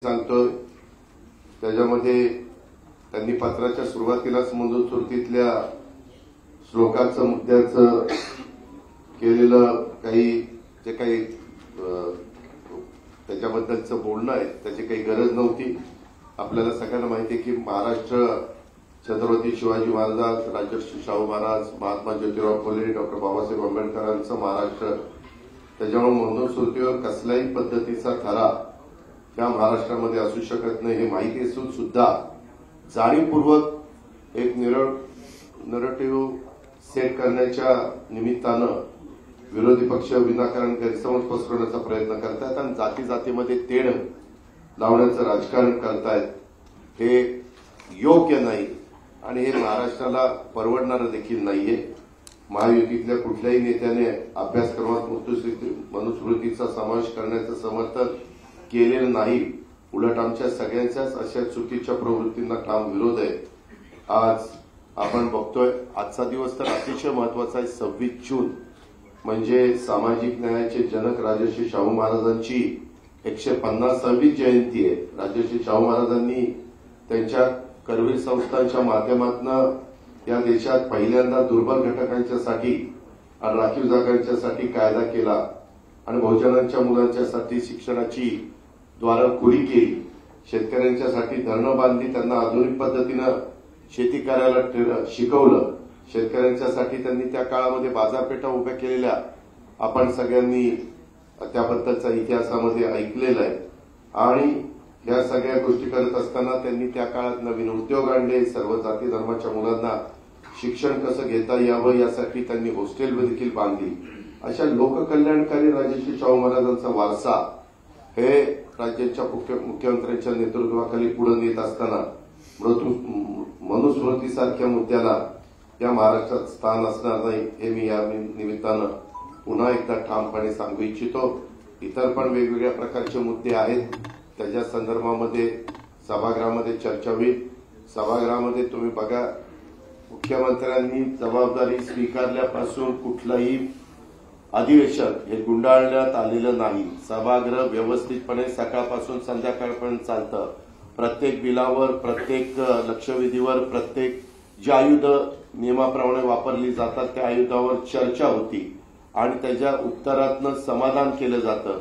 सांगतोय त्याच्यामध्ये त्यांनी पत्राच्या सुरुवातीलाच मंजूरतीतल्या श्लोकाचं मुद्द्याचं केलेलं जे काही त्याच्याबद्दलचं बोलणं आहे त्याची काही गरज नव्हती। आपल्याला सगळ्यांना माहिती आहे की महाराष्ट्र छत्रपती शिवाजी महाराज, राजर्षी शाहू महाराज, महात्मा ज्योतिराव फुले, डॉक्टर बाबासाहेब आंबेडकरांचं महाराष्ट्र, त्याच्यामुळे मनुस्मृतीवर कसल्याही पद्धतीचा ठराव त्या महाराष्ट्रामध्ये असू शकत नाही हे माहिती असून सुद्धा जाणीवपूर्वक एक नरेटिव्ह सेट करण्याच्या निमित्तानं विरोधी पक्ष विनाकारण गैरसमज पसरवण्याचा प्रयत्न करतायत आणि जाती जातीमध्ये तेढ लावण्याचं राजकारण करतायत। हे योग्य नाही आणि हे महाराष्ट्राला परवडणारं देखील नाहीये। महायुतीतल्या कुठल्याही नेत्याने अभ्यासक्रमात मनुस्मृतीचा समावेश करण्याचं समर्थन केलेलं नाही। उलट आमच्या सगळ्यांच्याच अशा चुकीच्या प्रवृत्तींना ठाम विरोध आहे। आज आपण बघतोय आजचा दिवस तर अतिशय महत्वाचा आहे। 26 जून म्हणजे सामाजिक न्यायाचे जनक राजर्षी शाहू महाराजांची 150वी जयंती आहे। राजर्षी शाहू महाराजांनी त्यांच्या करवीर संस्थांच्या माध्यमातून या देशात पहिल्यांदा दुर्बल घटकांच्यासाठी आणि राखीव जागांच्यासाठी कायदा केला आणि बहुजनांच्या मुलांच्यासाठी शिक्षणाची द्वारं खुली केली। शेतकऱ्यांच्यासाठी धरणं बांधली, त्यांना आधुनिक पद्धतीनं शेती करायला शिकवलं। शेतकऱ्यांच्यासाठी त्यांनी त्या काळामध्ये बाजारपेठा उभ्या केलेल्या आपण सगळ्यांनी त्याबद्दलचा इतिहासामध्ये ऐकलेला आहे। आणि या सगळ्या गोष्टी करत असताना त्यांनी त्या काळात नवीन उद्योग आणले, सर्व जाती धर्माच्या मुलांना शिक्षण कसं घेता यावं यासाठी त्यांनी हॉस्टेल देखील बांधली। अशा लोककल्याणकारी राजर्षी शाहू महाराजांचा वारसा हे राज्याच्या मुख्यमंत्र्यांच्या नेतृत्वाखाली पुढे नेत असताना मनुस्मृतीसारख्या मुद्द्याला या महाराष्ट्रात स्थान असणार नाही हे मी या निमित्तानं पुन्हा एकदा ठामपणे सांगू इच्छितो। इतर पण वेगवेगळ्या प्रकारचे मुद्दे आहेत, त्याच्या संदर्भामध्ये सभागृहामध्ये चर्चा होईल। सभागृहामध्ये तुम्ही बघा, मुख्यमंत्र्यांनी जबाबदारी स्वीकारल्यापासून कुठलंही अधिवेशन हे गुंडाळण्यात आलेलं नाही। सभागृह व्यवस्थितपणे सकाळपासून संध्याकाळपर्यंत चालतं। प्रत्येक बिलावर, प्रत्येक लक्षवेधीवर, प्रत्येक जी आयुध नियमाप्रमाणे वापरली जातात त्या आयुधावर चर्चा होती आणि त्याच्या उत्तरातनं समाधान केलं जातं।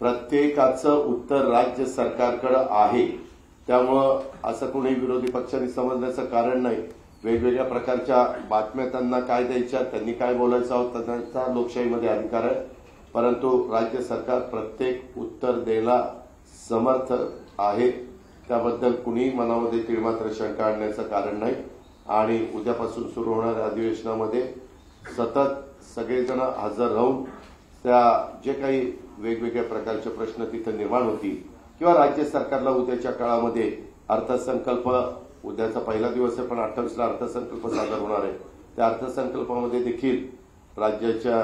प्रत्येकाचं उत्तर राज्य सरकारकडे आहे, त्यामुळं असं कोणी विरोधी पक्षांनी समजण्याचं कारण नाही। वेगवेगळ्या प्रकारच्या बातम्या त्यांना काय द्यायच्या, त्यांनी काय बोलायचं होतं, त्यांचा लोकशाहीमध्ये अधिकार आहे, परंतु राज्य सरकार प्रत्येक उत्तर द्यायला समर्थ आहे। त्याबद्दल कुणी मनामध्ये तीळमात्र शंका आणण्याचं कारण नाही। आणि उद्यापासून सुरू होणाऱ्या अधिवेशनामध्ये सतत सगळेजण हजर राहून त्या जे काही वेगवेगळ्या प्रकारचे प्रश्न तिथे निर्माण होतील किंवा राज्य सरकारला उद्याच्या काळामध्ये अर्थसंकल्प, उद्याचा पहिला दिवस आहे पण 28ला अर्थसंकल्प सादर होणार आहे, त्या अर्थसंकल्पामध्ये देखील राज्याच्या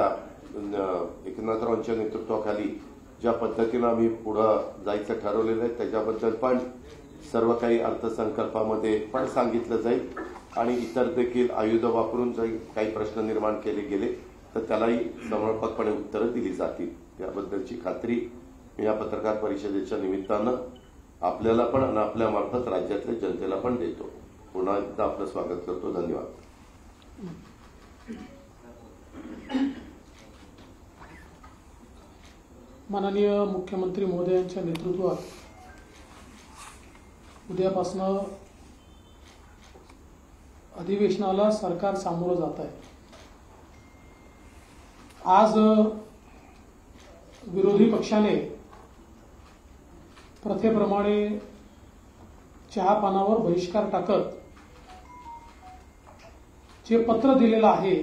एकनाथरावांच्या नेतृत्वाखाली ज्या पद्धतीनं आम्ही पुढे जायचं ठरवलेलं आहे त्याच्याबद्दल पण सर्व काही अर्थसंकल्पामध्ये पण सांगितलं जाईल आणि इतर देखील आयुध वापरून जर काही प्रश्न निर्माण केले गेले तर त्यालाही समर्पकपणे उत्तरं दिली जातील याबद्दलची खात्री मी या पत्रकार परिषदेच्या निमित्तानं आपल्याला पण आणि आपल्यामार्फत राज्यातल्या जनतेला पण देतो। पुन्हा एकदा आपलं स्वागत करतो। धन्यवाद। माननीय मुख्यमंत्री महोदयांच्या नेतृत्वात उद्यापासून अधिवेशनाला सरकार सामोरं जात आहे। आज विरोधी पक्षाने प्रथेप्रमाणे चहापानावर बहिष्कार टाकत जे पत्र दिलेलं आहे,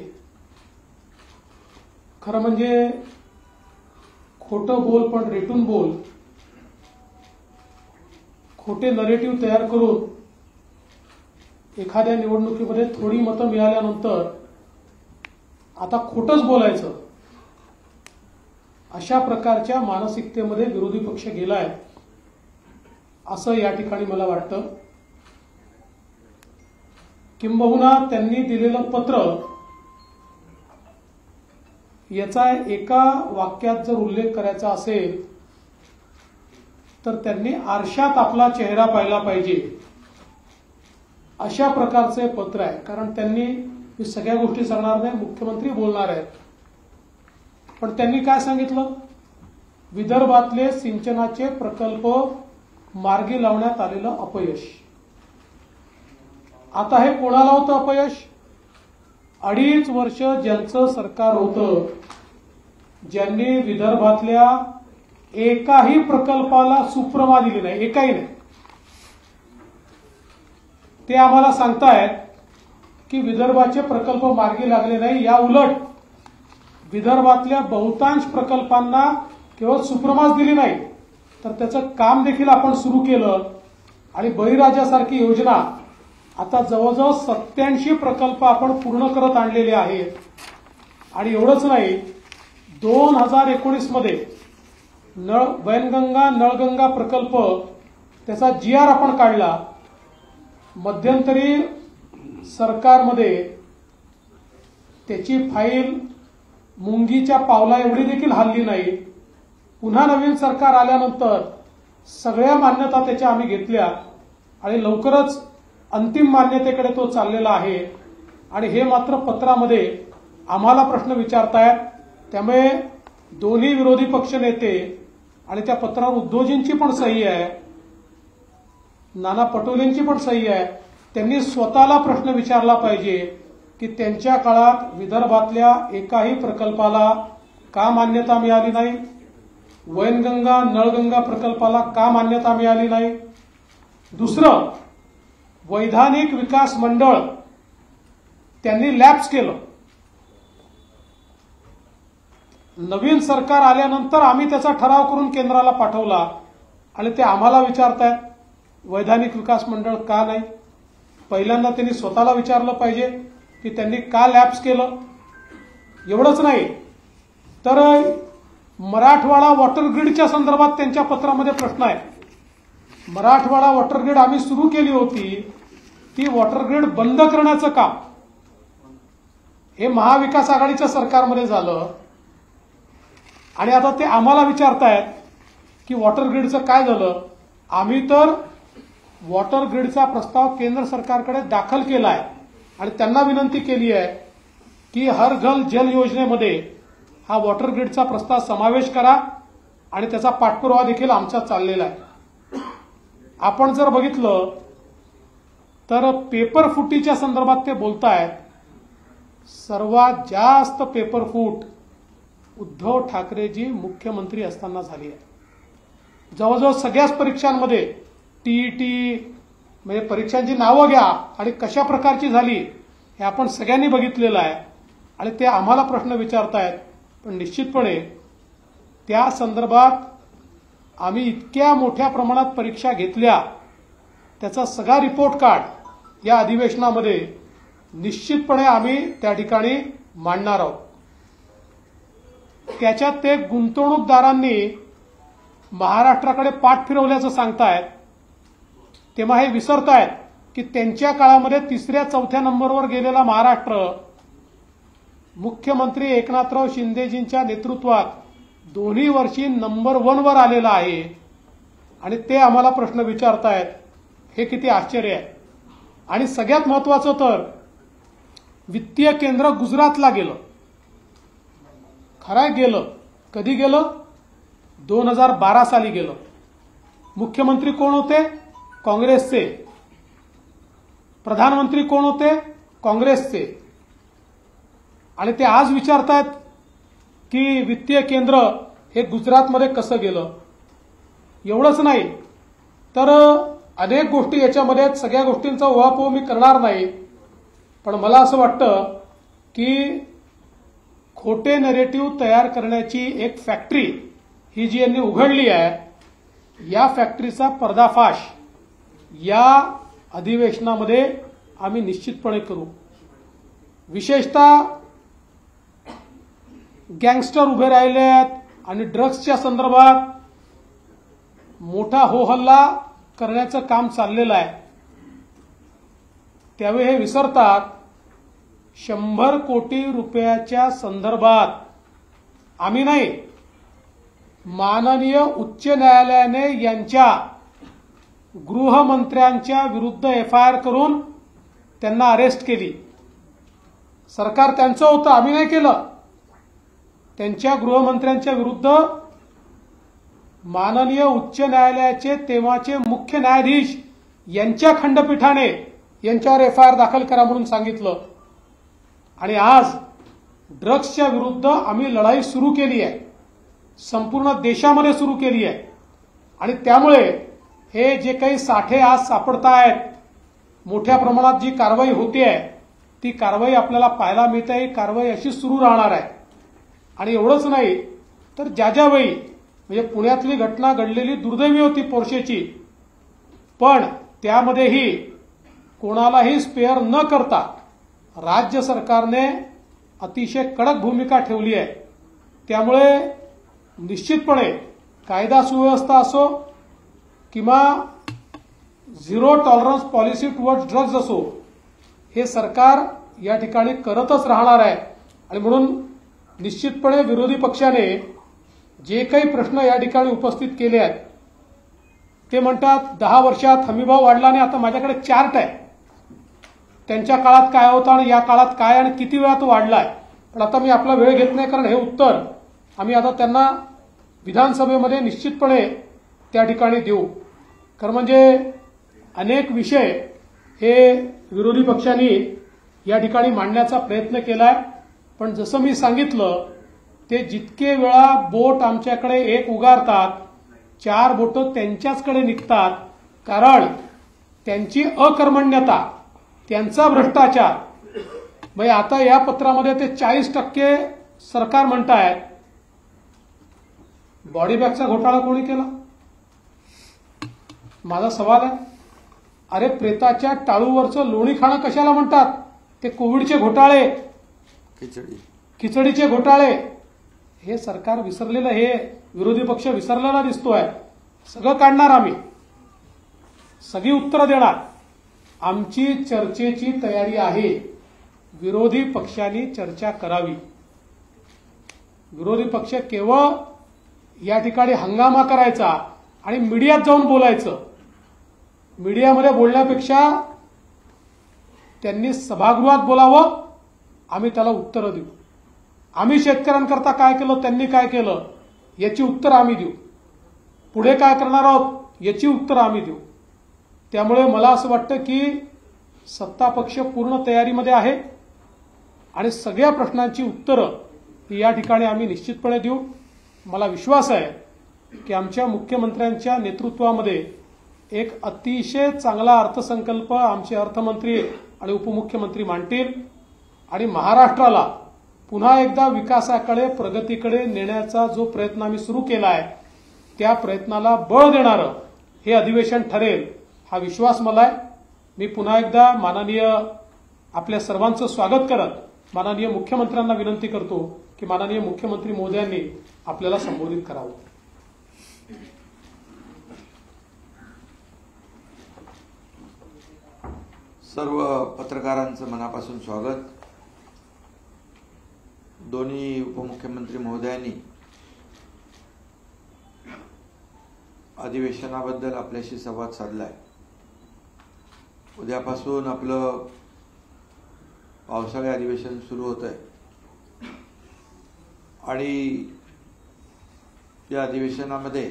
खरं म्हणजे खोटं बोल पण रेटून बोल, खोटे नरेटिव्ह तयार करून एखाद्या निवडणुकीमध्ये थोडी मतं मिळाल्यानंतर आता खोटंच बोलायचं अशा प्रकारच्या मानसिकतेमध्ये विरोधी पक्ष गेलाय असं या ठिकाणी मला वाटतं। किंबहुना त्यांनी दिलेलं पत्र याचा एका वाक्यात जर उल्लेख करायचा असेल तर त्यांनी आरशात आपला चेहरा पाहिला पाहिजे, अशा प्रकारचे पत्र आहे. कारण त्यांनी, मी सगळ्या गोष्टी सांगणार नाही, मुख्यमंत्री बोलणार आहेत, पण त्यांनी काय सांगितलं, विदर्भातले सिंचनाचे प्रकल्प मार्गी लावण्यात आलेलं अपयश. आता हे कोणाला होतं अपयश? 2.5 वर्ष ज्यांचं सरकार होतं, ज्यांनी विदर्भातल्या एकाही प्रकल्पाला सुप्रमा दिली नाही, एकाही नाही. ते आम्हाला सांगतायत की विदर्भाचे प्रकल्प मार्गी लागले नाही. या उलट विदर्भातल्या बहुतांश प्रकल्पांना केवळ सुप्रमाच दिली नाही, तर त्याचं काम देखील आपण सुरू केलं. आणि बळीराजासारखी योजना आता जवळजवळ 87 प्रकल्प आपण पूर्ण करत आणलेले आहेत. आणि एवढंच नाही, 2019 मध्ये वैनगंगा नळगंगा प्रकल्प, त्याचा GR आपण काढला. मध्यंतरी सरकारमध्ये त्याची फाईल मुंगीच्या पावला एवढी देखील हल्ली नाही. पुन्हा नवीन सरकार आल्यानंतर सगळ्या मान्यता त्याच्या आम्ही घेतल्या आणि लवकरच अंतिम मान्यतेकडे तो चाललेला आहे. आणि हे मात्र पत्रामध्ये आम्हाला प्रश्न विचारतायत. त्यामुळे दोन्ही विरोधी पक्ष नेते, आणि त्या पत्रावर उद्धवजींची पण सही आहे, नाना पटोलेंची पण सही आहे, त्यांनी स्वतःला प्रश्न विचारला पाहिजे की त्यांच्या काळात विदर्भातल्या एकाही प्रकल्पाला का मान्यता मिळाली नाही, वैनगंगा नळगंगा प्रकल्पाला का मान्यता मिळाली नाही. दुसरं, वैधानिक विकास मंडळ त्यांनी लॅप्स केलं. नवीन सरकार आल्यानंतर आम्ही त्याचा ठराव करून केंद्राला पाठवला आणि ते आम्हाला विचारतायत वैधानिक विकास मंडळ का नाही. पहिल्यांदा त्यांनी स्वतःला विचारलं पाहिजे की त्यांनी का लॅप्स केलं. एवढंच नाही तर मराठवाडा वॉटर ग्रीडच्या संदर्भात त्यांच्या पत्रामध्ये प्रश्न आहे. मराठवाडा वॉटर ग्रीड आम्ही सुरू केली होती, ती वॉटर ग्रीड बंद करण्याचं काम हे महाविकास आघाडीच्या सरकारमध्ये झालं. आणि आता ते आम्हाला विचारतायत की वॉटर ग्रीडचं काय झालं. आम्ही तर वॉटर ग्रीडचा प्रस्ताव केंद्र सरकारकडे दाखल केला आहे आणि त्यांना विनंती केली आहे की हर घर जल योजनेमध्ये हा वॉटर ग्रीडचा प्रस्ताव समावेश करा आणि त्याचा पाठपुरावा देखील आमचा चाललेला आहे. आपण जर बघितलं तर पेपर फुटीच्या संदर्भात ते बोलतायत. सर्वात जास्त पेपर फूट उद्धव ठाकरेजी मुख्यमंत्री असताना झाली आहे. जवळजवळ सगळ्याच परीक्षांमध्ये टीईटी म्हणजे परीक्षांची नावं घ्या आणि कशा प्रकारची झाली हे आपण सगळ्यांनी बघितलेलं आहे. आणि ते आम्हाला प्रश्न विचारतायत. पण निश्चितपणे त्या संदर्भात आम्ही इतक्या मोठ्या प्रमाणात परीक्षा घेतल्या, त्याचा सगळा रिपोर्ट कार्ड या अधिवेशनामध्ये निश्चितपणे आम्ही त्या ठिकाणी मांडणार आहोत. त्याच्यात ते गुंतवणूकदारांनी महाराष्ट्राकडे पाठ फिरवल्याचं सांगतायत, तेव्हा हे विसरतायत की त्यांच्या काळामध्ये 3ऱ्या-4थ्या नंबरवर गेलेला महाराष्ट्र मुख्यमंत्री एकनाथराव शिंदेजींच्या नेतृत्वात दोन्ही वर्षी नंबर 1 वर आलेला आहे. आणि ते आम्हाला प्रश्न विचारतायत, हे किती आश्चर्य आहे. आणि सगळ्यात महत्वाचं तर वित्तीय केंद्र गुजरातला गेलं. खरंय गेलं. कधी गेलं? 2012 साली गेलं. मुख्यमंत्री कोण होते? काँग्रेसचे. प्रधानमंत्री कोण होते? काँग्रेसचे. आणि ते आज विचारतायत की वित्तीय केंद्र हे गुजरातमध्ये कसं गेलं. एवढंच नाही तर अनेक गोष्टी याच्यामध्ये, सगळ्या गोष्टींचा उहापोह मी करणार नाही. पण मला असं वाटतं की खोटे नरेटिव्ह तयार करण्याची एक फॅक्टरी ही जी यांनी उघडली आहे, या फॅक्टरीचा पर्दाफाश या अधिवेशनामध्ये आम्ही निश्चितपणे करू. विशेषतः गँगस्टर उभे राहिले आहेत आणि ड्रग्सच्या संदर्भात मोठा होहल्ला करण्याचं काम चाललेलं आहे. त्यावेळी हे विसरतात 100 कोटी रुपयाच्या संदर्भात आम्ही नाही, माननीय उच्च न्यायालयाने यांच्या गृहमंत्र्यांच्या विरुद्ध एफआयआर करून त्यांना अरेस्ट केली. सरकार त्यांचं होतं, आम्ही नाही केलं. त्यांच्या गृहमंत्र्यांच्या विरुद्ध माननीय उच्च न्यायालयाचे तेव्हाचे मुख्य न्यायाधीश यांच्या खंडपीठाने यांच्यावर एफआयआर दाखल करा म्हणून सांगितलं. आणि आज ड्रग्सच्या विरुद्ध आम्ही लढाई सुरू केली आहे, संपूर्ण देशामध्ये सुरू केली आहे. आणि त्यामुळे हे जे काही साठे आज सापडतायत, मोठ्या प्रमाणात जी कारवाई होते ती कारवाई आपल्याला पाहायला मिळते. ही कारवाई अशी सुरू राहणार आहे. आणि एवढंच नाही तर ज्या वेळी म्हणजे पुण्यातली घटना घडलेली दुर्दैवी होती पोर्शेची, पण त्यामध्येही कोणालाही स्पेअर न करता राज्य सरकारने अतिशय कडक भूमिका ठेवली आहे. त्यामुळे निश्चितपणे कायदा सुव्यवस्था असो किंवा zero tolerance policy towards drugs असो, हे सरकार या ठिकाणी करतच राहणार आहे. आणि म्हणून निश्चितपणे विरोधी पक्षाने जे काही प्रश्न या ठिकाणी उपस्थित केले आहेत, ते म्हणतात 10 वर्षात हमीभाव वाढला नाही. आता माझ्याकडे चार्ट आहे, त्यांच्या काळात काय होता आणि या काळात काय आणि किती वेळा तो वाढलाय. पण आता मी आपला वेळ घेत नाही, कारण हे उत्तर आम्ही आता त्यांना विधानसभेमध्ये निश्चितपणे त्या ठिकाणी देऊ. खरं म्हणजे अनेक विषय हे विरोधी पक्षांनी या ठिकाणी मांडण्याचा प्रयत्न केलाय. पण जसं मी सांगितलं, ते जितके वेळा बोट आमच्याकडे एक उगारतात, 4 बोटं त्यांच्याचकडे निघतात. कारण त्यांची अकर्मण्यता, त्यांचा भ्रष्टाचार. म्हणजे आता या पत्रामध्ये ते 40% सरकार म्हणतायत. बॉडी बॅगचा घोटाळा कोणी केला? माझा सवाल आहे. अरे प्रेताच्या टाळूवरचं लोणी खाणं कशाला म्हणतात? ते कोविडचे घोटाळे, खिचडीचे घोटाळे, हे सरकार विसरलेलं, हे विरोधी पक्ष विसरलेला दिसतोय. सगळं काढणार आम्ही, सगळी उत्तरं देणार. आमची चर्चेची तयारी आहे. विरोधी पक्षांनी चर्चा करावी. विरोधी पक्ष केवळ या ठिकाणी हंगामा करायचा आणि मीडियात जाऊन बोलायचं. मीडियामध्ये बोलण्यापेक्षा त्यांनी सभागृहात बोलावं, आम्ही त्याला उत्तरं देऊ. आम्ही शेतकऱ्यांकरता काय केलं, त्यांनी काय केलं, याची उत्तरं आम्ही देऊ. पुढे काय करणार आहोत याची उत्तरं आम्ही देऊ. त्यामुळे मला असं वाटतं की सत्ता पक्ष पूर्ण तयारीमध्ये आहे आणि सगळ्या प्रश्नांची उत्तरं या ठिकाणी आम्ही निश्चितपणे देऊ. मला विश्वास आहे की आमच्या मुख्यमंत्र्यांच्या नेतृत्वामध्ये एक अतिशय चांगला अर्थसंकल्प आमचे अर्थमंत्री आणि उपमुख्यमंत्री मांडतील आणि महाराष्ट्राला पुन्हा एकदा विकासाकडे, प्रगतीकडे नेण्याचा जो प्रयत्न आम्ही सुरू केला आहे, त्या प्रयत्नाला बळ देणारं हे अधिवेशन ठरेल, हा विश्वास मला आहे. मी पुन्हा एकदा माननीय आपल्या सर्वांचं स्वागत करत माननीय मुख्यमंत्र्यांना विनंती करतो की माननीय मुख्यमंत्री महोदयांनी आपल्याला संबोधित करावं. सर्व पत्रकारांचं मनापासून स्वागत. दोन्ही उपमुख्यमंत्री महोदयांनी अधिवेशनाबद्दल आपल्याशी संवाद साधलाय. उद्यापासून आपलं पावसाळी अधिवेशन सुरू होत आहे आणि या अधिवेशनामध्ये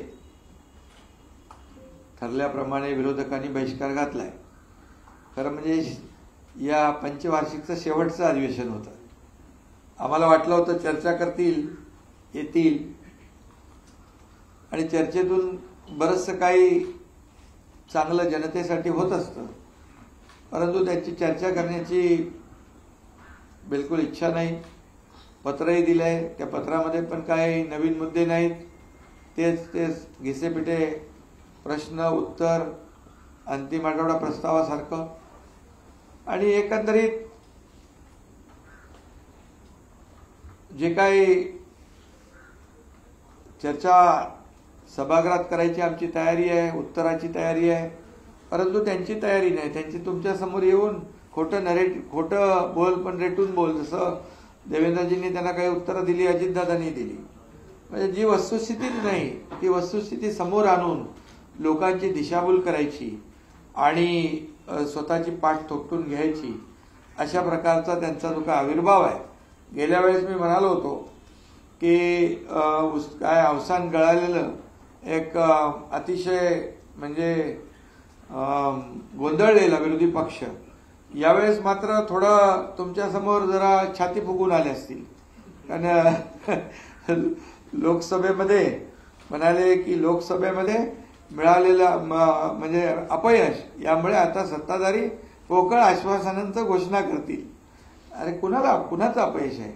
ठरल्याप्रमाणे विरोधकांनी बहिष्कार घातलाय. खरं म्हणजे या पंचवार्षिकचं शेवटचं अधिवेशन होतं. आम्हाला वाटलं होतं चर्चा करतील, येतील आणि चर्चेतून बरंचसं काही चांगलं जनतेसाठी होत असतं, परंतु त्यांची चर्चा करण्याची बिलकुल इच्छा नाही. पत्रही दिलंय, त्या पत्रामध्ये पण काही नवीन मुद्दे नाहीत. तेच घिसेपिटे प्रश्न उत्तर, अंतिम आठवडा प्रस्तावासारखं. आणि एकंदरीत जे काही चर्चा सभागृहात करायची आमची तयारी आहे, उत्तराची तयारी आहे, परंतु त्यांची तयारी नाही. त्यांची तुमच्या समोर येऊन खोटं बोल पण रेटून बोल, जसं देवेंद्रजींनी त्यांना काही उत्तरं दिली, अजितदादांनी दिली. म्हणजे जी वस्तुस्थिती नाही ती वस्तुस्थिती समोर आणून लोकांची दिशाभूल करायची आणि स्वतःची पाठ थोपटून घ्यायची, अशा प्रकारचा त्यांचा जो काय आविर्भाव आहे. गेल्या वेळेस मी म्हणालो होतो की काय अवसान गळालेलं एक अतिशय म्हणजे गोंधळलेला विरोधी पक्ष यावेळेस मात्र थोडं तुमच्यासमोर जरा छाती फुगून आले असतील. कारण लोकसभेमध्ये म्हणाले की लोकसभेमध्ये मिळालेलं म्हणजे अपयश यामुळे आता सत्ताधारी पोकळ आश्वासनांचं घोषणा करतील. अरे कुणाचं अपयश आहे?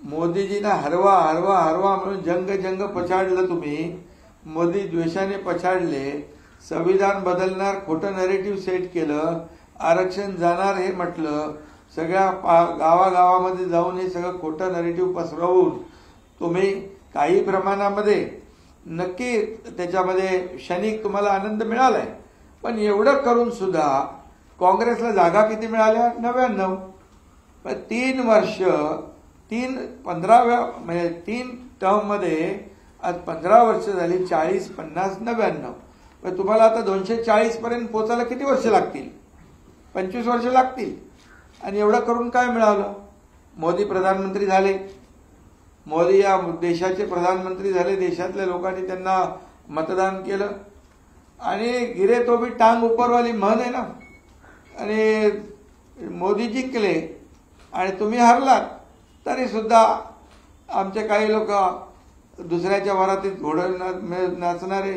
मोदीजींना हरवा हरवा हरवा म्हणून जंग पछाडलं तुम्ही. मोदी द्वेषाने पछाडले, संविधान बदलणार खोटं नरेटिव्ह सेट केलं, आरक्षण जाणार हे म्हटलं, सगळ्या गावागावामध्ये जाऊन हे सगळं खोटं नरेटिव्ह पसरवून तुम्ही काही प्रमाणामध्ये नक्की त्याच्यामध्ये क्षणिक तुम्हाला आनंद मिळालाय. पण एवढं करून सुद्धा काँग्रेसला जागा किती मिळाल्या? 99. पण 3 वर्ष 15व्या म्हणजे 3 टर्म मध्ये आज 15 वर्ष झाली. 40, 50, 99. पण तुम्हाला आता 240 पर्यंत पोहोचायला किती वर्ष लागतील? 25 वर्ष लागतील. आणि एवढं करून काय मिळालं? मोदी प्रधानमंत्री झाले. मोदी या देशाचे प्रधानमंत्री झाले. देशातल्या लोकांनी त्यांना मतदान केलं आणि गिरे तो भी टांग उपरवाली म्हण आहे ना. आणि मोदी जिंकले आणि तुम्ही हरलात, तरी सुद्धा आमचे काही लोक दुसऱ्याच्या वरातीत घोडं नाचणारे,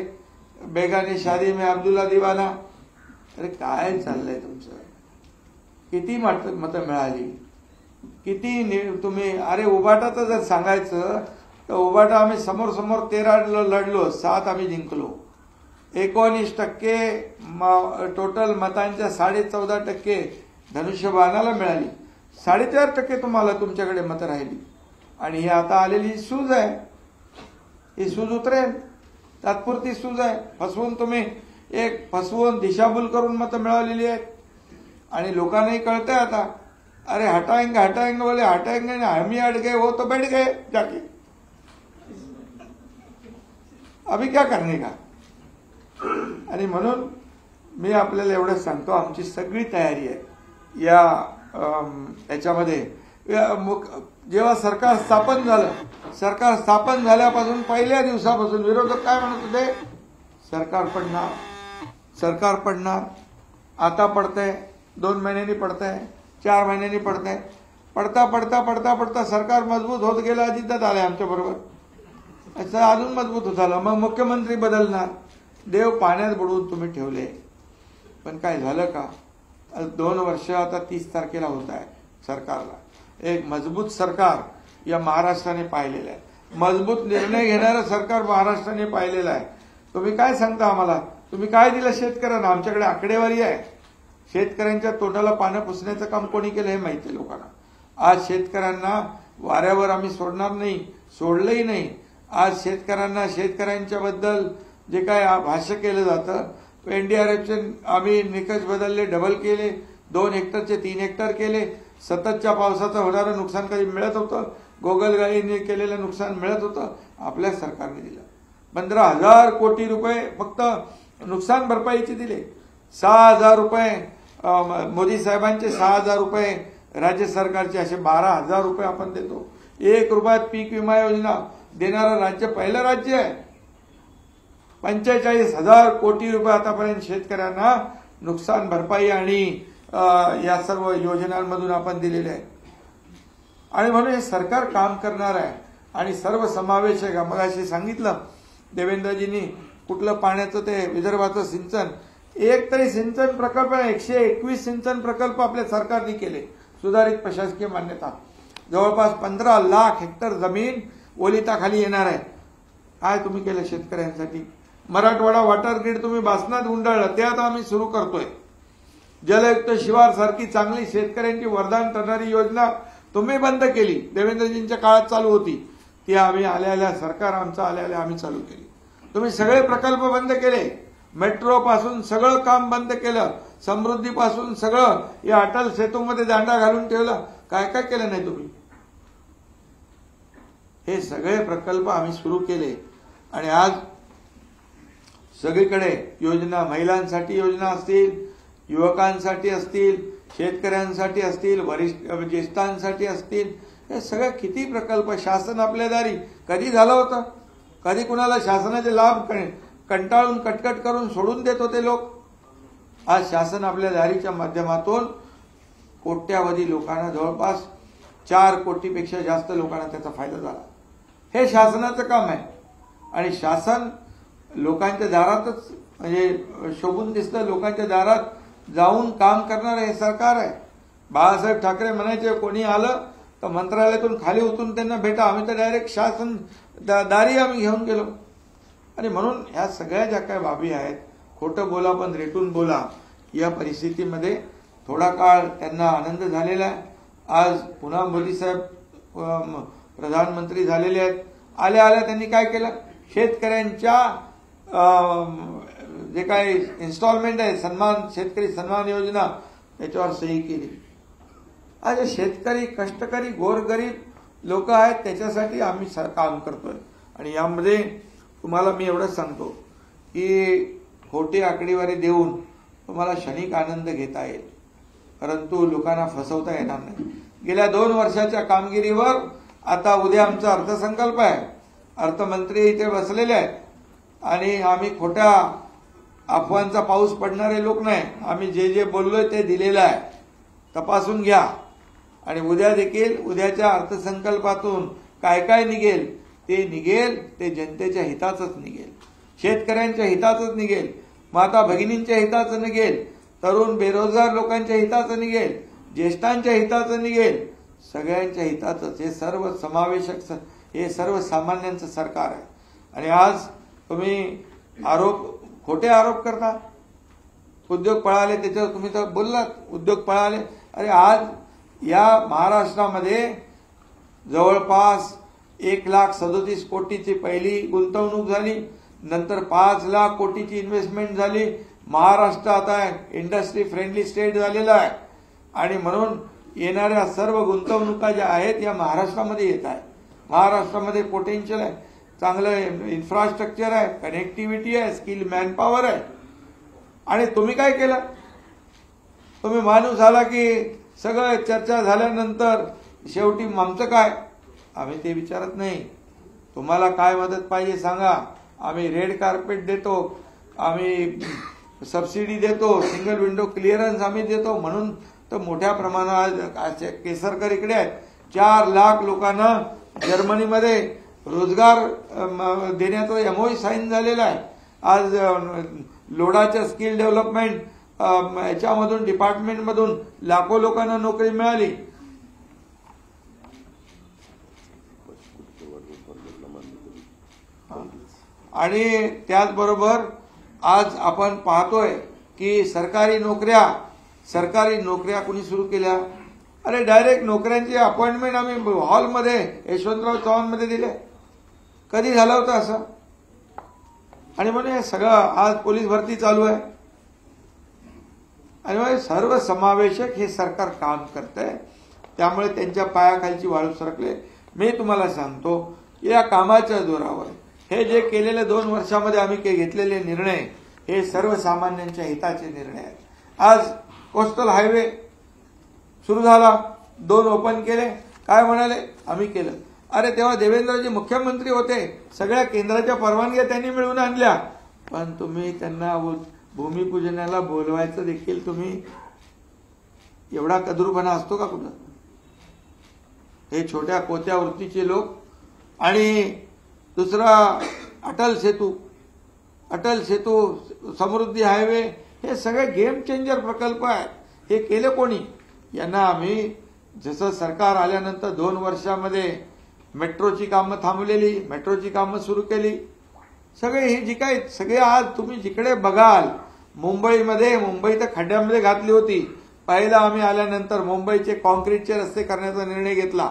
बेगाने शादी में अब्दुल्ला दिवाना. अरे काय चाललंय तुमचं? किती मतं मिळाली? किती तुम्ही? अरे उबाटाचं जर सांगायचं तर उबाटा आम्ही समोर 13 लढलो, 7 आम्ही जिंकलो. 19% टोटल मतांच्या 14.5% धनुष्यबाणाला मिळाली. 4.5% तुम्हाला तुमच्याकडे मतं राहिली. आणि ही आता आलेली सूज आहे. ही सूज उतरेल, तात्पुरती सूज आहे. फसवून दिशाभूल करून मतं मिळवलेली आहेत. आणि लोकांनाही कळतंय आता, अरे हटाएंगे बोले हटाएंगे ना, हम ही अड़ गए, वो तो बैठ गए जाके, अभी क्या करने का. आणि म्हणून मी आपल्याला एवढं सांगतो, आमची सगळी तयारी आहे याच्यामध्ये. जेव्हा सरकार स्थापन झाल्यापासून पहिल्या दिवसापासून विरोधक काय म्हणत होते? सरकार पडणार. आता पडतंय, 2 महिन्यांनी पडतंय, 4 महिन्यांनी पडतंय. पडता सरकार मजबूत होत गेलं. अजितदादा आले आमच्या बरोबर, असं अजून मजबूत होत आलं. मग मुख्यमंत्री बदलणार. देव पाण्यात बुडवून तुम्ही ठेवले. पण काय झालं का? 2 वर्ष आता 30 तारखेला होत आहे सरकारला. एक मजबूत सरकार या महाराष्ट्राने पाहिलेलं आहे. मजबूत निर्णय घेणारं सरकार महाराष्ट्राने पाहिलेलं आहे. तुम्ही काय सांगता आम्हाला? तुम्ही काय दिलं शेतकऱ्यांना? आमच्याकडे आकडेवारी आहे. शेतकऱ्यांच्या तोंडाला पानं पुसण्याचं काम कोणी केलं हे माहिती आहे लोकांना. आज शेतकऱ्यांना वाऱ्यावर आम्ही सोडणार नाही, सोडलंही नाही. आज शेतकऱ्यांच्या बद्दल जे काय भाष्य केलं जातं, एनडीआरएफचे आम्ही निकष बदलले, डबल केले, 2 हेक्टरचे 3 हेक्टर केले. सततच्या पावसाचं होणारं नुकसान कधी मिळत होतं? गोगलगाईने केलेलं नुकसान मिळत होतं? आपल्या सरकारने दिलं. 15,000 कोटी रुपये फक्त नुकसान भरपाईचे दिले. 6,000 रुपये मोदी साहेबांचे, 6,000 रुपये राज्य सरकारचे, असे 12,000 रुपये आपण देतो. 1 रुपयात पीक विमा योजना देणारं राज्य पहिलं राज्य आहे. 45,000 कोटी रुपये आतापर्यंत शेतकऱ्यांना नुकसान भरपाई आणि या सर्व योजनांमधून आपण दिलेले आहे. आणि म्हणून हे सरकार काम करणार आहे आणि सर्वसमावेशक. मग असे सांगितलं देवेंद्रजींनी, कुठलं पाण्याचं ते विदर्भाचं सिंचन, एक तरी सिंचन प्रकल्प, 121 सिंचन प्रकल्प आपल्या सरकारने केले. सुधारित प्रशासकीय मान्यता. जवळपास 15 लाख हेक्टर जमीन ओलिताखाली येणार आहे. काय तुम्ही केलं शेतकऱ्यांसाठी? मराठवाडा वॉटर ग्रीड तुम्ही बासनात गुंडाळलं, ते आता आम्ही सुरू करतोय. जलयुक्त शिवार सारखी चांगली शेतकऱ्यांची वरदान ठरणारी योजना तुम्ही बंद केली. देवेंद्रजींच्या काळात चालू होती ती आम्ही आल्या सरकार आमचं आल्या आम्ही चालू केली. तुम्ही सगळे प्रकल्प बंद केले. मेट्रो पासून सगळं काम बंद केलं. समृद्धीपासून सगळं या अटल सेतूमध्ये दांडा घालून ठेवला. काय काय केलं नाही तुम्ही? हे सगळे प्रकल्प आम्ही सुरू केले आणि आज सगळीकडे योजना, महिलांसाठी योजना असतील, युवकांसाठी असतील, शेतकऱ्यांसाठी असतील, वरिष्ठ ज्येष्ठांसाठी असतील, हे सगळे किती प्रकल्प शासन आपल्या दारी. कधी झालं होतं? कधी कुणाला शासनाचे लाभ कंटाळून कटकट करून सोडून देत होते लोक? आज शासन आपल्या दारीच्या माध्यमातून कोट्यावधी लोकांना, जवळपास 4 कोटीपेक्षा जास्त लोकांना त्याचा फायदा झाला. हे शासनाचं काम आहे आणि शासन लोकांच्या दारातच म्हणजे शोभून दिसतं, लोकांच्या दारात जाऊन काम करणारं हे सरकार आहे. बाळासाहेब ठाकरे म्हणायचे कोणी आलं तर मंत्रालयातून खाली उतरून त्यांना भेटा. आम्ही तर डायरेक्ट शासन दारी आम्ही घेऊन गेलो. आणि म्हणून ह्या सगळ्या ज्या काही बाबी आहेत, खोटं बोला पण रेटून बोला, या परिस्थितीमध्ये थोडा काळ त्यांना आनंद झालेला आहे. आज पुन्हा मोदी साहेब प्रधानमंत्री झालेले आहेत. आल्या आल्या त्यांनी काय केलं? शेतकऱ्यांच्या जे काही इन्स्टॉलमेंट आहे, सन्मान, शेतकरी सन्मान योजना, त्याच्यावर सही केली. आज शेतकरी, कष्टकरी, गोरगरीब लोक आहेत, त्याच्यासाठी आम्ही काम करतोय. आणि यामध्ये तुम्हाला मी एवढंच सांगतो की खोटी आकडेवारी देऊन तुम्हाला क्षणिक आनंद घेता येईल, परंतु लोकांना फसवता येणार नाही. गेल्या 2 वर्षाच्या कामगिरीवर आता उद्या आमचा अर्थसंकल्प आहे. अर्थमंत्री इथे बसलेले आहेत आणि आम्ही खोट्या अफवांचा पाऊस पडणारे लोक नाही. आम्ही जे जे बोललोय ते दिलेलं आहे, तपासून घ्या. आणि उद्या देखील उद्याच्या अर्थसंकल्पातून काय काय निघेल ते जनतेच्या हिताचंच निघेल, शेतकऱ्यांच्या हिताचंच निघेल, माता भगिनींच्या हिताचं निघेल, तरुण बेरोजगार लोकांच्या हिताचं निघेल, ज्येष्ठांच्या हिताचं निघेल, सगळ्यांच्या हिताचंच. हे सर्व समावेशक, हे सर्वसामान्यांचं सरकार आहे. आणि आज तुम्ही खोटे आरोप करता. उद्योग पळाले, त्याच्यावर तुम्ही तर बोललात, उद्योग पळाले. अरे आज या महाराष्ट्रामध्ये जवळपास 1,37,00,000 कोटीची पहिली गुंतवणूक झाली, नंतर 5,00,000 कोटीची इन्व्हेस्टमेंट झाली. महाराष्ट्र आता इंडस्ट्री फ्रेंडली स्टेट झालेला आहे आणि म्हणून येणाऱ्या सर्व गुंतवणुका ज्या आहेत या महाराष्ट्रामध्ये येत आहेत. महाराष्ट्रामध्ये पोटेन्शियल आहे, चांगलं इन्फ्रास्ट्रक्चर आहे, कनेक्टिव्हिटी आहे, स्किल मॅनपॉवर आहे. आणि तुम्ही काय केलं? तुम्ही माणूस आला की सगळं चर्चा झाल्यानंतर शेवटी आमचं काय? आम्ही ते विचारत नाही. तुम्हाला काय मदत पाहिजे सांगा, आम्ही रेड कार्पेट देतो, आम्ही सबसिडी देतो, सिंगल विंडो क्लिअरन्स आम्ही देतो. म्हणून तर मोठ्या प्रमाणात केसरकर इकडे आहेत. 4,00,000 लोकांना जर्मनीमध्ये रोजगार देण्याचा एमओयू साईन झालेला आहे. आज लोडाच्या स्किल डेव्हलपमेंट याच्यामधून, डिपार्टमेंटमधून लाखो लोकांना नोकरी मिळाली. आणि त्याचबरोबर आज आपण पाहतोय की सरकारी नोकऱ्या कुणी सुरू केल्या? अरे डायरेक्ट नोकऱ्यांची अपॉइंटमेंट आम्ही हॉलमध्ये यशवंतराव चव्हाणमध्ये दिले. कधी झालं होतं असं? आणि म्हणून हे सगळं आज पोलीस भरती चालू आहे. आणि सर्व समावेशक हे सरकार काम करतंय, त्यामुळे त्यांच्या पायाखालची वाळू सरकले. मी तुम्हाला सांगतो, या कामाच्या जोरावर हे जे केलेले 2 वर्षामध्ये आम्ही घेतलेले निर्णय हे सर्वसामान्यांच्या हिताचे निर्णय आहेत. आज कोस्टल हायवे सुरू झाला, 2 ओपन केले. काय म्हणाले? आम्ही केलं. अरे तेव्हा देवेंद्रजी मुख्यमंत्री होते, सगळ्या केंद्राच्या परवानग्या त्यांनी मिळवून आणल्या, पण तुम्ही त्यांना भूमिपूजनाला बोलवायचं देखील तुम्ही, एवढा कदरूपणा असतो का कुठं? हे छोट्या कोत्या वृत्तीचे लोक. आणि दुसरा अटल सेतू, समृद्धी हायवे, हे सगळे गेम चेंजर प्रकल्प आहेत. हे केले कोणी? यांना आम्ही जसं सरकार आल्यानंतर 2 वर्षामध्ये मेट्रोची कामं थांबलेली, मेट्रोची कामं सुरू केली. सगळे हे जी काय सगळे आज तुम्ही जिकडे बघाल, मुंबई तर खड्ड्यामध्ये घातली होती. पहिला आम्ही आल्यानंतर मुंबईचे कॉन्क्रीटचे रस्ते करण्याचा निर्णय घेतला.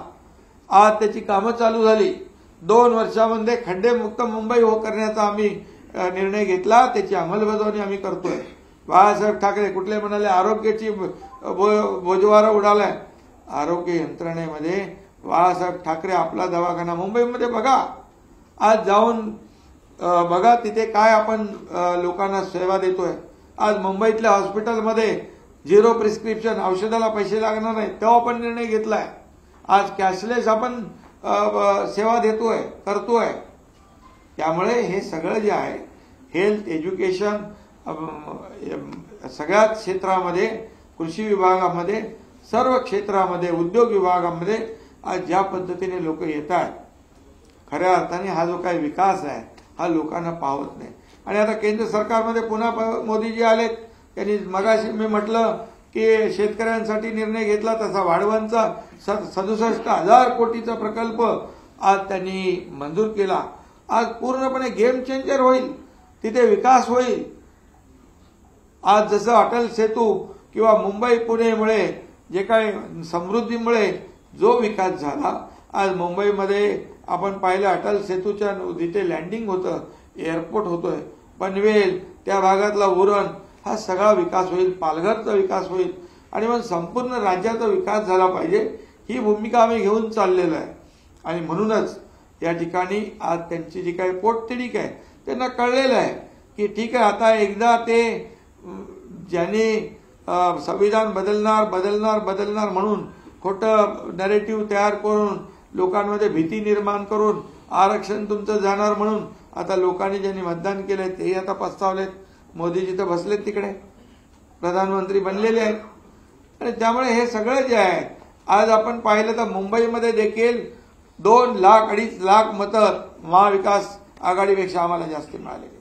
आज त्याची कामं चालू झाली. 2 वर्षामध्ये खड्डेमुक्त मुंबई करण्याचा आम्ही निर्णय घेतला, त्याची अंमलबजावणी आम्ही करतोय. बाळासाहेब ठाकरे कुठले म्हणाले आरोग्याची बोजवारा उडालाय. आरोग्य यंत्रणेमध्ये बाळासाहेब ठाकरे आपला दवाखाना मुंबईमध्ये बघा, आज जाऊन बघा तिथे काय आपण लोकांना सेवा देतोय. आज मुंबईतल्या हॉस्पिटलमध्ये 0 प्रिस्क्रिप्शन, औषधाला पैसे लागणार नाही, तेव्हा आपण निर्णय घेतलाय. आज कॅशलेस आपण सेवा देतोय, करतोय. त्यामुळे हे सगळं जे आहे हेल्थ, एज्युकेशन, सगळ्याच क्षेत्रामध्ये, कृषी विभागामध्ये, सर्व क्षेत्रामध्ये, उद्योग विभागामध्ये आज ज्या पद्धतीने लोक येत आहेत, खऱ्या अर्थाने हा जो काही विकास आहे हा लोकांना पावत नाही. आणि आता केंद्र सरकारमध्ये पुन्हा मोदीजी आलेत. त्यांनी मगाशी मी म्हटलं की शेतकऱ्यांसाठी निर्णय घेतला तसा वाढवणचा 67,000 कोटीचा प्रकल्प आज त्यांनी मंजूर केला. आज पूर्णपणे गेम चेंजर होईल, तिथे विकास होईल. आज जसं अटल सेतू किंवा मुंबई पुणेमुळे जे काही समृद्धीमुळे जो विकास झाला, आज मुंबईमध्ये आपण पाहिलं अटल सेतूच्या जिथे लँडिंग होतं, एअरपोर्ट होतोय, पनवेल त्या भागातला उरण, हा सगळा विकास होईल. पालघरचा विकास होईल आणि मग संपूर्ण राज्याचा विकास झाला पाहिजे, ही भूमिका आम्ही घेऊन चाललेलो आहे. आणि म्हणूनच या ठिकाणी आज त्यांची जी काही पोटतिडीक आहे त्यांना कळलेलं आहे की ठीक आहे, आता एकदा ते ज्यांनी संविधान बदलणार म्हणून खोटं नॅरेटिव्ह तयार करून लोकांमध्ये भीती निर्माण करून आरक्षण तुमचं जाणार म्हणून आता लोकांनी ज्यांनी मतदान केलंय तेही आता पस्तावलेत. मोदीजी तर बसलेत तिकडे, प्रधानमंत्री बनलेले आहेत. आणि त्यामुळे हे सगळं जे आहे आज आपण पाहिलं तर मुंबईमध्ये देखील 2 लाख 2.5 लाख मतं महाविकास आघाडीपेक्षा आम्हाला जास्त मिळालेली.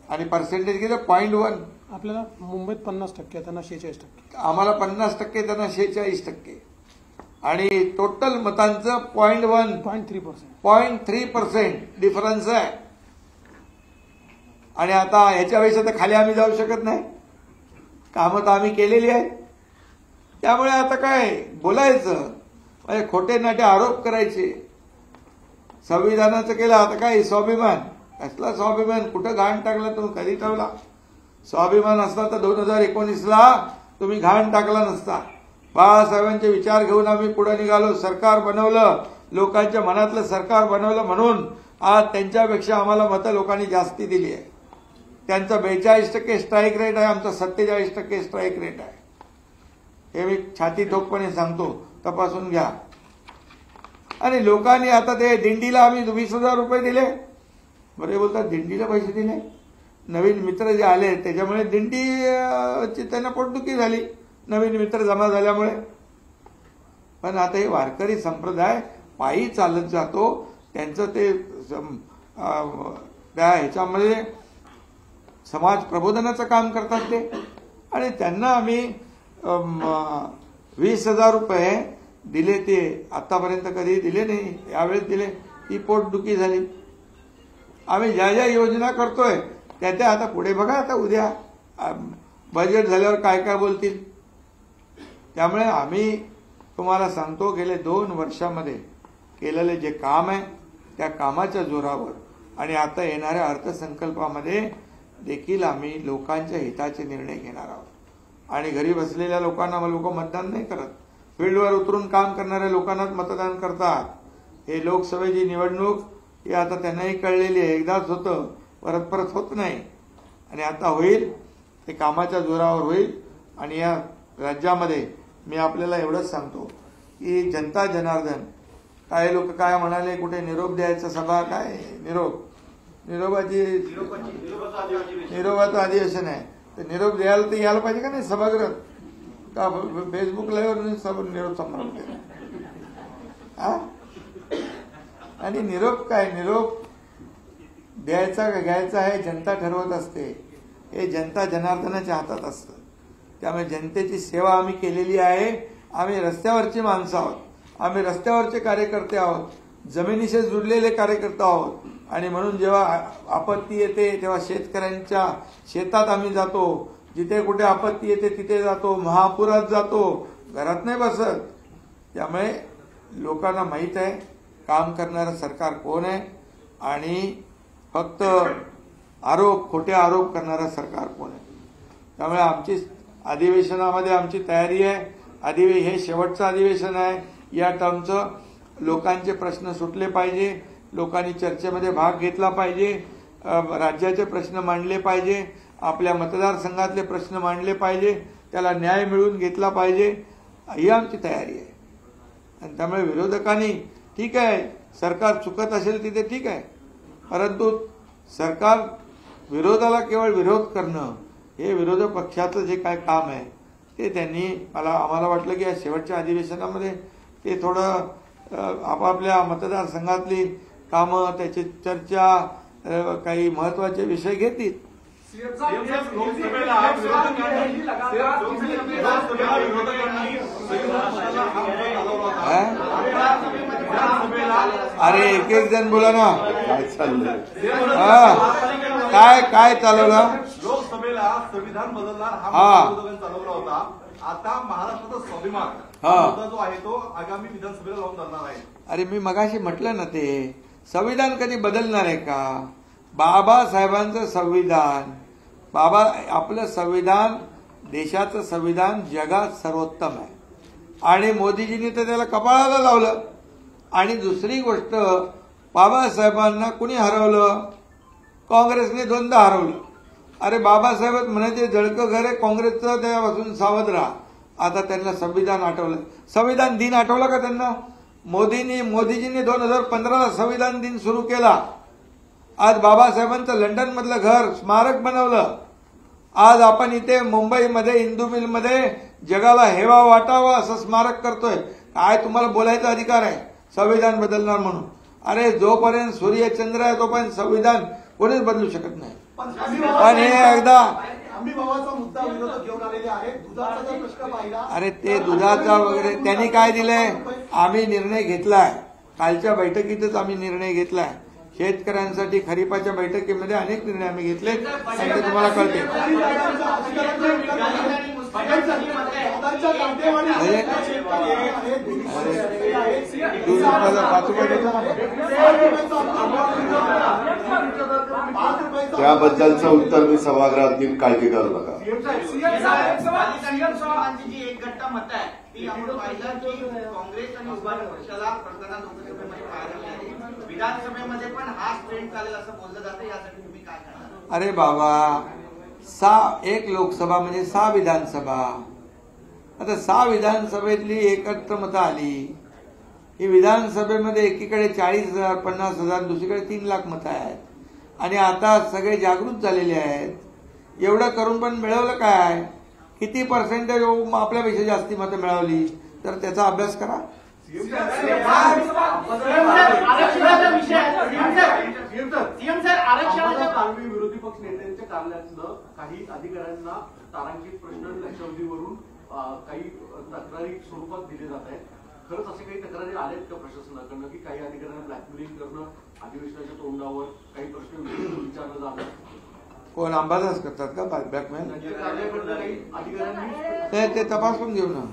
आणि पर्सेंटेज किती? 0.1. आपल्याला मुंबईत 50%, त्यांना 46%. आम्हाला 50%, त्यांना 46%. आणि टोटल मतांचं 0.3% डिफरन्स आहे. आणि आता ह्याच्यापेक्षा तर खाली आम्ही जाऊ शकत नाही, कामं तर आम्ही केलेली आहेत. त्यामुळे आता काय बोलायचं, म्हणजे खोटे नाटे आरोप करायचे. संविधानाचं केलं, आता काय स्वाभिमान, कसला स्वाभिमान, कुठं घाण टाकला तुम्ही, कधी ठेवला? स्वाभिमान असता तर 2019ला तुम्ही घाण टाकला नसता. बाळासाहेबांचे विचार घेऊन आम्ही पुढे निघालो, सरकार बनवलं, लोकांच्या मनातलं सरकार बनवलं. म्हणून आज त्यांच्यापेक्षा आम्हाला मतं लोकांनी जास्ती दिली आहे. त्यांचा 42% स्ट्राईक रेट आहे, आमचा 47% स्ट्राईक रेट आहे. हे मी छाती ठोकपणे सांगतो, तपासून घ्या. आणि लोकांनी आता ते दिंडीला आम्ही 20,000 रुपये दिले. बरे बोलतात, दिंडीला पैसे दिले. नवीन मित्र जे आले त्याच्यामुळे दिंडीची त्यांना पोटदुखी झाली, नवीन मित्र जमा झाल्यामुळे. पण आता हे वारकरी संप्रदाय पायी चालत जातो, त्यांचं ते त्या ह्याच्यामध्ये समाज प्रबोधनाचं काम करतात ते. आणि त्यांना आम्ही 20,000 रुपये दिले. ते आतापर्यंत कधी दिले नाही, यावेळेस दिले. ही पोटदुखी झाली. आम्ही ज्या ज्या योजना करतोय त्या आता पुढे बघा, आता उद्या बजेट झाल्यावर काय काय बोलतील. त्यामुळे आम्ही तुम्हाला सांगतो, गेले 2 वर्षामध्ये केलेले जे काम आहे त्या कामाच्या जोरावर आणि आता येणाऱ्या अर्थसंकल्पामध्ये देखील आम्ही लोकांच्या हिताचे निर्णय घेणार आहोत. आणि घरी बसलेल्या लोकांना लोक मतदान नाही करत, फील्डवर उतरून काम करणाऱ्या लोकांनाच मतदान करतात. हे लोकसभेची निवडणूक ही आता त्यांनाही कळलेली आहे, एकदाच होतं, परत परत होत नाही. आणि आता होईल ते कामाच्या जोरावर होईल. आणि या राज्यामध्ये मी आपल्याला एवढंच सांगतो की जनता जनार्दन, काही लोक काय म्हणाले, कुठे निरोप द्यायचा सभा, काय निरोपाचं अधिवेशन आहे, तर निरोप द्यायला तर यायला पाहिजे का नाही सभागृह, का फेसबुक लाईव्हवर निरोप संभ्रमते. आणि निरोप काय, निरोप द्यायचा का घ्यायचा हे जनता ठरवत असते. हे जनता जनार्दनाच्या हातात असतं. त्यामुळे जनतेची सेवा आम्ही केलेली आहे. आम्ही रस्त्यावरची माणसं आहोत, आम्ही रस्त्यावरचे कार्यकर्ते आहोत, जमिनीशी जुडलेले कार्यकर्ते आहोत. आणि म्हणून जेव्हा आपत्ती येते तेव्हा शेतकऱ्यांच्या शेतात आम्ही जातो, जिथे कुठे आपत्ती येते तिथे जातो, महापुरात जातो, घरात नाही बसत. त्यामुळे लोकांना माहीत आहे काम करणारं सरकार कोण आहे आणि फक्त खोटे आरोप करणारं सरकार कोण आहे. त्यामुळे आमची अधिवेशनामध्ये आमची तयारी आहे. हे शेवटचं अधिवेशन आहे. या टर्मचं लोकांचे प्रश्न सुटले पाहिजे, लोकांनी चर्चेमध्ये भाग घेतला पाहिजे, राज्याचे प्रश्न मांडले पाहिजे, आपल्या मतदारसंघातले प्रश्न मांडले पाहिजे, त्याला न्याय मिळवून घेतला पाहिजे, ही आमची तयारी आहे. आणि त्यामुळे विरोधकांनी ठीक आहे, सरकार चुकत असेल तिथे ठीक आहे, परंतु सरकार विरोधाला केवळ विरोध करणं हे विरोधक पक्षाचं जे काय काम आहे ते त्यांनी आम्हाला वाटलं की या शेवटच्या अधिवेशनामध्ये ते थोडं आपापल्या मतदारसंघातली कामं, त्याची चर्चा, काही महत्वाचे विषय घेतील. अरे एक एक जण बोला ना, काय चाललंय? काय चालवलं? लोकसभेला संविधान बदलणार हा विरोधकांनी चालवला होता. आता महाराष्ट्राचा स्वाभिमान जो आहे तो आगामी विधानसभेला लावून धरणार आहे. अरे मी मगाशी म्हटलं ना, ते संविधान कधी बदलणार आहे का? बाबासाहेबांचं संविधान, आपलं संविधान, देशाचं संविधान जगात सर्वोत्तम आहे आणि मोदीजींनी तर त्याला कपाळाला लावलं. आणि दुसरी गोष्ट, बाबासाहेबांना कुणी हरवलं? काँग्रेसने 2दा हरवलं. अरे बाबासाहेब म्हणायचे जळकं घर आहे काँग्रेसचं, त्यापासून सावध राहा. आता त्यांना संविधान आठवलं. संविधान दिन आठवला का त्यांना? मोदीजींनी 2015ला संविधान दिन सुरू केला. आज बाबासाहेबांचं लंडन मधलं घर स्मारक बनवलं. आज आपण इथे मुंबईमध्ये इंदू मिलमध्ये जगाला हेवा वाटावा असं स्मारक करतोय. काय तुम्हाला बोलायचा अधिकार आहे संविधान बदलणार म्हणून? अरे जोपर्यंत सूर्यचंद्र आहे तोपर्यंत संविधान कोणीच बदलू शकत नाही. पण हे एकदा हमीभावाचा मुद्दा विरोधक घेऊन आलेले आहेत. दुधाचा जर प्रश्न पाहिला, अरे ते दुधाचा वगैरे त्यांनी काय दिलंय? आम्ही निर्णय घेतलाय, कालच्या बैठकीतच आम्ही निर्णय घेतलाय. शेतकऱ्यांसाठी खरीपाच्या बैठकीमध्ये अनेक निर्णय आम्ही घेतले आणि ते तुम्हाला कळते. त्याबद्दलचं उत्तर मी सभागृहात देईन, काळजी करू नका. एक गट्टा मत आहे ती आपण पाहिलं की काँग्रेस आणि उभारी पक्षाला प्रकरणात लोकसभेमध्ये पाहायला मिळाले. विधानसभेमध्ये पण हा ट्रेंड चालेल असं बोललं जातं. यासाठी तुम्ही काय करणार? अरे बाबा, 1 लोकसभा म्हणजे 6 विधानसभा. आता 6 विधानसभेतली एकत्र मतं आली. ही विधानसभेमध्ये एकीकडे 40,000 50,000, दुसरीकडे 3 लाख मतं आहेत आणि आता सगळे जागृत झालेले आहेत. एवढं करून पण मिळवलं काय? किती पर्सेंटेज आपल्यापेक्षा जास्ती मतं मिळवली? तर त्याचा अभ्यास करा. विरोधी पक्ष नेत्यांच्या कार्यालयातलं काही अधिकाऱ्यांना तारांकित प्रश्न लक्षावधीवरून काही तक्रारी स्वरूपात दिले जात आहेत. खरंच असे काही तक्रारी आल्यात का प्रशासनाकडनं की काही अधिकाऱ्यांना ब्लॅकमेलिंग करणं, अधिवेशनाच्या तोंडावर काही प्रश्न विचारलं जातं? कोण अंबादास करतात का ब्लॅकमेल? काही अधिकाऱ्यांनी ते तपासून घेऊ ना.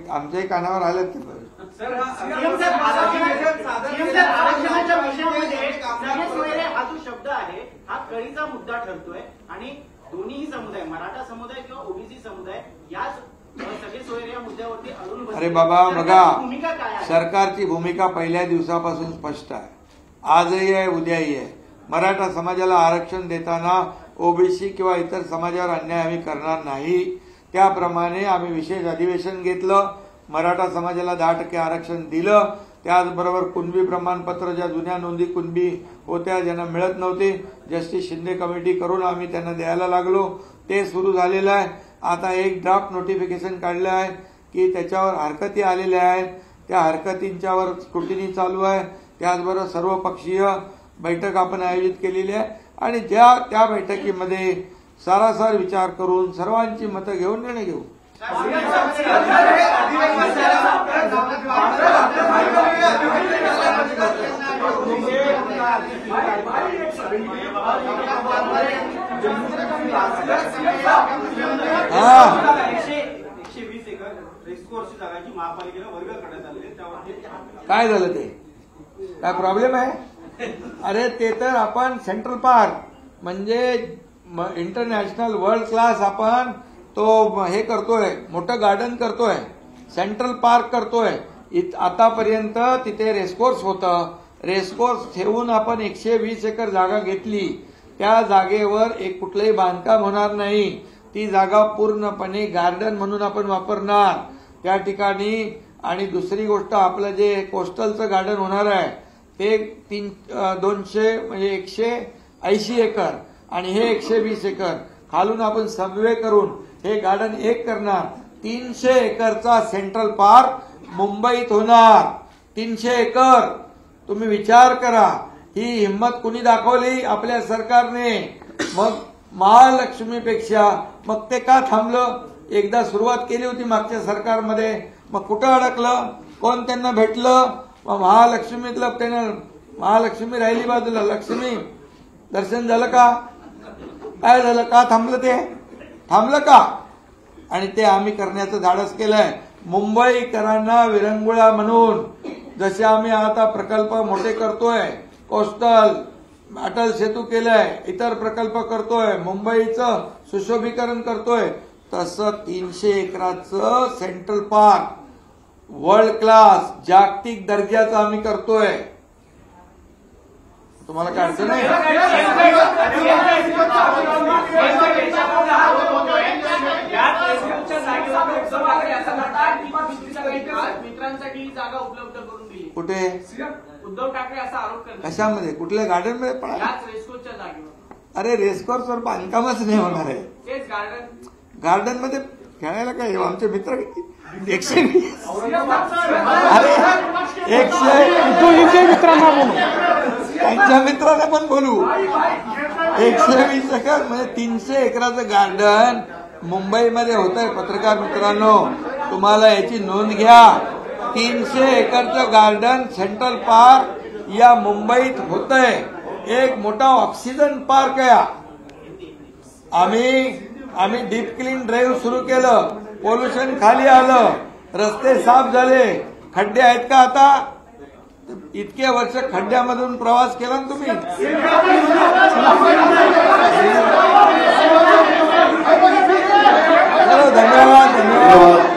आमच्याही कानावर आलेत ते. आरक्षणाच्या विषयामध्ये हा जो शब्द आहे हा कळीचा मुद्दा ठरतोय आणि दोन्ही समुदाय, मराठा समुदाय किंवा ओबीसी समुदाय, याच सगळे सोयरे या मुद्द्यावरती अडून बसले. अरे बाबा बघा, भूमिका काय आहे? सरकारची भूमिका पहिल्या दिवसापासून स्पष्ट आहे. आजही आहे, उद्याही आहे. मराठा समाजाला आरक्षण देताना ओबीसी किंवा इतर समाजावर अन्याय आम्ही करणार नाही. त्याप्रमाणे आम्ही विशेष अधिवेशन घेतलं, मराठा समाजाला 10% आरक्षण दिलं. त्याचबरोबर कुणबी प्रमाणपत्र, ज्या जुन्या नोंदी कुणबी होत्या ज्यांना मिळत नव्हते, जस्टिस शिंदे कमिटी करून आम्ही त्यांना द्यायला लागलो. ते सुरू झालेलं आहे. आता एक ड्राफ्ट नोटिफिकेशन काढलं आहे की त्याच्यावर हरकती आलेल्या आहेत. त्या हरकतींच्यावर स्क्रुटिनी चालू आहे. त्याचबरोबर सर्वपक्षीय बैठक आपण आयोजित केलेली आहे आणि त्या बैठकीमध्ये सारासार विचार करून सर्वांची मतं घेऊन निर्णय घेऊ. काय झालं ते? काय प्रॉब्लेम आहे? अरे ते तर आपण सेंट्रल पार्क म्हणजे इंटरनॅशनल वर्ल्ड क्लास आपण तो हे करतोय, मोठं गार्डन करतोय, सेंट्रल पार्क करतोय. आतापर्यंत तिथे रेसकोर्स होतं. रेसकोर्स ठेवून आपण 120 एकर जागा घेतली. त्या जागेवर एक कुठलंही बांधकाम होणार नाही. ती जागा पूर्णपणे गार्डन म्हणून आपण वापरणार त्या ठिकाणी. आणि दुसरी गोष्ट, आपलं जे कोस्टलचं गार्डन होणार आहे ते 200 म्हणजे 180 एकर आणि हे 120 एकर खालून आपण सबवे करून हे गार्डन एक करणार. 300 एकरचा सेंट्रल पार्क मुंबईत होणार. 300 एकर. तुम्ही विचार करा, ही हिंमत कुणी दाखवली? आपल्या सरकारने. मग महालक्ष्मीपेक्षा मग ते का थांबलं? एकदा सुरुवात केली होती मागच्या सरकारमध्ये, मग कुठं अडकलं? कोण त्यांना भेटलं? मग महालक्ष्मीतलं त्यानं महालक्ष्मी राहिली बाजूला. लक्ष्मी दर्शन झालं का? काय झालं? का थांबलं? ते थांबलं का? आणि ते आम्ही करण्याचं धाडस केलंय. मुंबईकरांना विरंगुळा म्हणून जसे आम्ही आता प्रकल्प मोठे करतोय, कोस्टल अटल सेतू केलंय, इतर प्रकल्प करतोय, मुंबईचं सुशोभीकरण करतोय, तसं 300 एकराचं सेंट्रल पार्क वर्ल्ड क्लास जागतिक दर्जाचं आम्ही करतोय. तुम्हाला काय अडचण नाही? मित्रांसाठी जागा उपलब्ध करून दिली. कुठे? उद्धव ठाकरे असा आरोप करतात. कशामध्ये? कुठल्या गार्डन मध्ये? पण याच रेस्कोच्या जागेवर. अरे रेसकोर्सवर बांधकामच नाही होणार आहे. तेच गार्डन. गार्डन मध्ये खेळायला काय? आमचे मित्र 120. अरे 100 मित्रांना बोलू, त्यांच्या मित्रांना पण बोलू. 120 एकर म्हणजे 300 एकराचं गार्डन मुंबईमध्ये होत आहे. पत्रकार मित्रांनो, तुम्हाला याची नोंद घ्या. 300 एकरचं गार्डन सेंट्रल पार्क या मुंबईत होत आहे. एक मोठा ऑक्सिजन पार्क आहे. आम्ही डीप क्लीन ड्राईव्ह सुरू केलं. पोल्युशन खाली आलं, रस्ते साफ झाले. खड्डे आहेत का आता? इतके वर्ष खड्ड्यामधून प्रवास केला ना तुम्ही. चलो, धन्यवाद धन्यवाद.